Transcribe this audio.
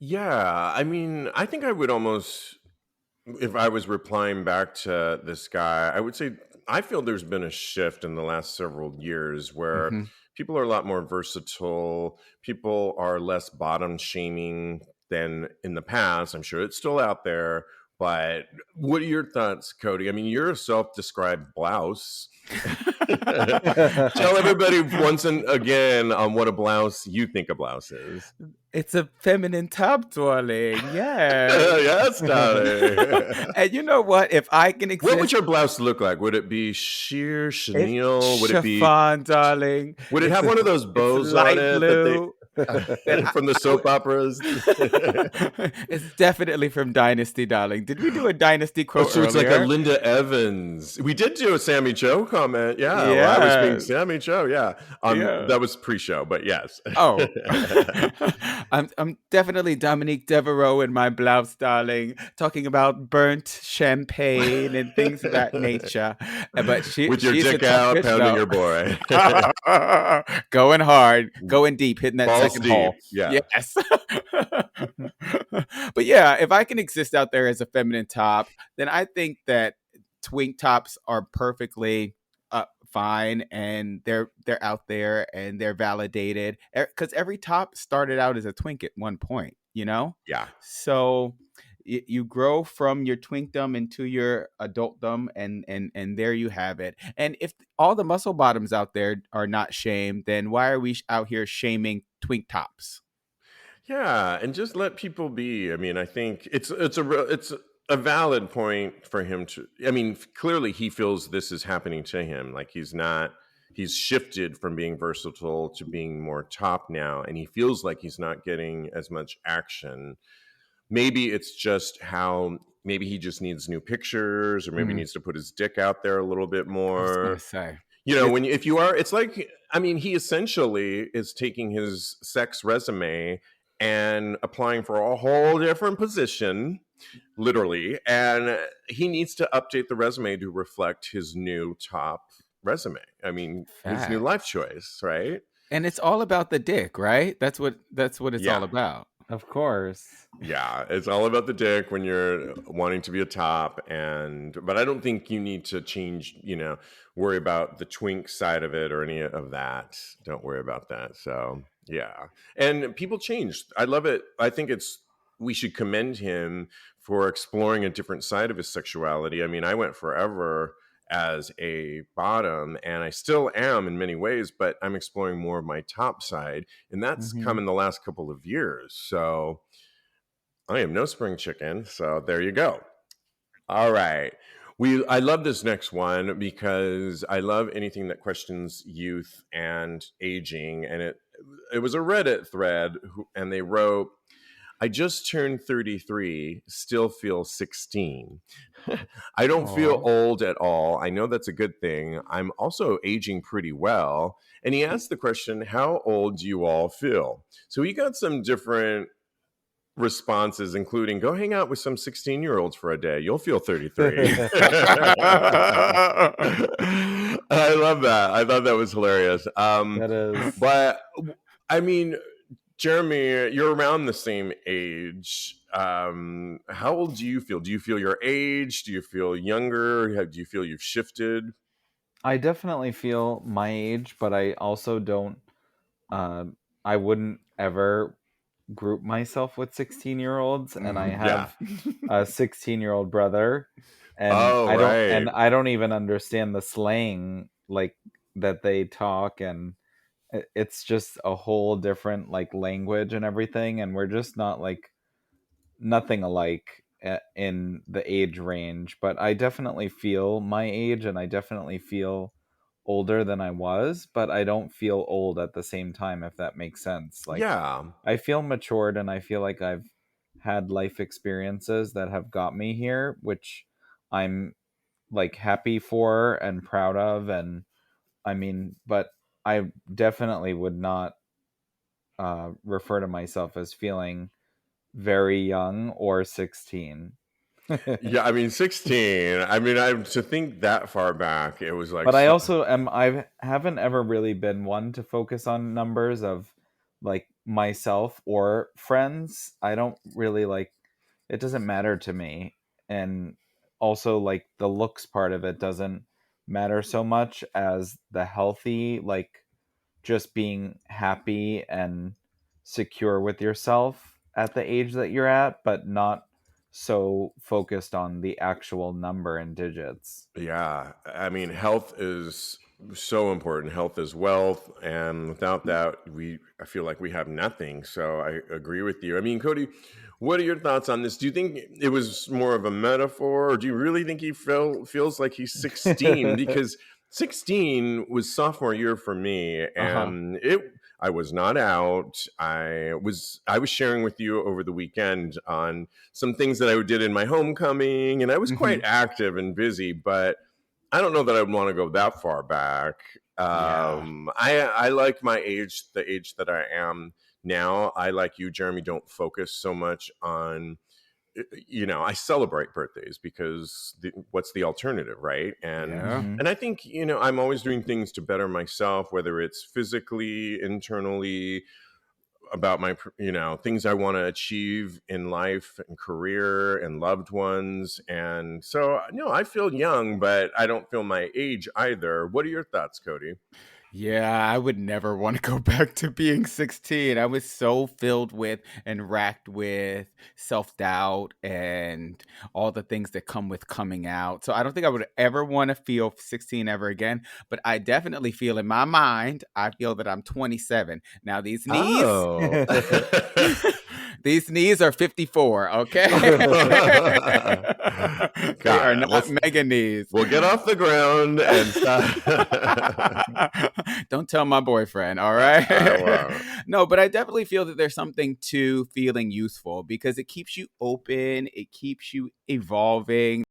Yeah, I mean, I think I would almost, if I was replying back to this guy, I would say I feel there's been a shift in the last several years where Hmm. people are a lot more versatile. People are less bottom shaming than in the past. I'm sure it's still out there. But what are your thoughts, Cody? I mean, you're a self described blouse. Tell everybody once and again on what a blouse you think a blouse is. It's a feminine top, darling. Yes. Yes, darling. And you know what? If I can What would exist, your blouse look like? Would it be sheer it's chenille? Would it be? chiffon, darling. Would it It's have a, one of those it's bows on light it that they blue. Then from the I would. soap operas? It's definitely from Dynasty, darling. Did we do a Dynasty Oh, quote so it's like a earlier? Linda Evans. We did do a Sammy Cho comment. Yeah, well, I was being Yeah, Sammy Cho. Yeah, yeah. that was pre-show, but yes. Oh, I'm definitely Dominique Devereaux in my blouse, darling, talking about burnt champagne and things of that nature. But With your she's a dick tough out, bitch, pounding though. your boy. Going hard, going deep, hitting that Balls second deep. hole. Yeah. Yes. But yeah, if I can exist out there as a feminine top, then I think that twink tops are perfectly fine, and they're out there and they're validated because every top started out as a twink at one point, you know. Yeah. So you grow from your twinkdom into your adultdom, and there you have it. And if all the muscle bottoms out there are not shamed, then why are we out here shaming twink tops? Yeah, and just let people be. I mean, I think it's a valid point for him to. I mean, clearly he feels this is happening to him. Like he's shifted from being versatile to being more top now, and he feels like he's not getting as much action. Maybe it's just how maybe he just needs new pictures, or maybe Mm, needs to put his dick out there a little bit I was gonna more. say When it's if you are, it's like, I mean, he essentially is taking his sex resume and applying for a whole different position, literally, and he needs to update the resume to reflect his new top resume. I mean, his new life facts. choice, right? And it's all about the dick, right? That's what it's all Yeah. about. Of course. Yeah, it's all about the dick when you're wanting to be a top, and but I don't think you need to change, worry about the twink side of it or any of that. Don't worry about that. So, yeah. And people change. I love it. I think we should commend him for exploring a different side of his sexuality. I mean, I went forever as a bottom, and I still am in many ways, but I'm exploring more of my top side, and that's come Hmm. in the last couple of years. So, I am no spring chicken, so there you go. All right. I love this next one because I love anything that questions youth and aging. And it was a Reddit thread, and they wrote, I just turned 33, still feel 16. I don't feel Aw. old at all. I know that's a good thing. I'm also aging pretty well. And he asked the question, how old do you all feel? So he got some different responses, including go hang out with some 16-year-olds for a day. You'll feel 33. I love that. I thought that was hilarious. That is. But I mean, Jeremy, you're around the same age. How old do you feel? Do you feel your age? Do you feel younger? Do you feel you've shifted? I definitely feel my age, but I also don't. Uh, I wouldn't ever group myself with 16-year-olds, and I Yeah. have a 16-year-old brother, and Oh, I don't right. and I don't even understand the slang like that they talk, and it's just a whole different like language and everything, and we're just not like nothing alike in the age range. But I definitely feel my age, and I definitely feel older than I was, but I don't feel old at the same time, if that makes sense. Like, Yeah. I feel matured, and I feel like I've had life experiences that have got me here, which I'm like happy for and proud of. And I mean, but I definitely would not refer to myself as feeling very young or 16. Yeah, I mean 16. I mean, I to think that far back, it was like But I also am I haven't ever really been one to focus on numbers of like myself or friends. I don't really like, it doesn't matter to me. And also like the looks part of it doesn't matter so much as the healthy, like just being happy and secure with yourself at the age that you're at, but not so focused on the actual number and digits. Yeah, I mean, health is so important. Health is wealth, and without that, I feel like we have nothing. So I agree with you. I mean, Cody, what are your thoughts on this? Do you think it was more of a metaphor, or do you really think he feels like he's 16? Because 16 was sophomore year for me, Uh-huh. and it I was not out. I was sharing with you over the weekend on some things that I did in my homecoming, and I was quite Mm-hmm. active and busy, but I don't know that I'd want to go that far back. Yeah. I like my age, the age that I am now. I, like you, Jeremy, don't focus so much on, I celebrate birthdays because what's the alternative, right? And Yeah. Hmm. and I think, I'm always doing things to better myself, whether it's physically, internally, about my things I want to achieve in life and career and loved ones. And so, no, I feel young, but I don't feel my age either. What are your thoughts, Cody? Yeah, I would never want to go back to being 16. I was so filled with and racked with self-doubt and all the things that come with coming out. So I don't think I would ever want to feel 16 ever again, but I definitely feel in my mind, I feel that I'm 27. Now these knees, Oh. these knees are 54, okay? They are God, not mega knees. we'll get off the ground and stop. Don't tell my boyfriend, all right? I won't. No, but I definitely feel that there's something to feeling youthful because it keeps you open, it keeps you evolving.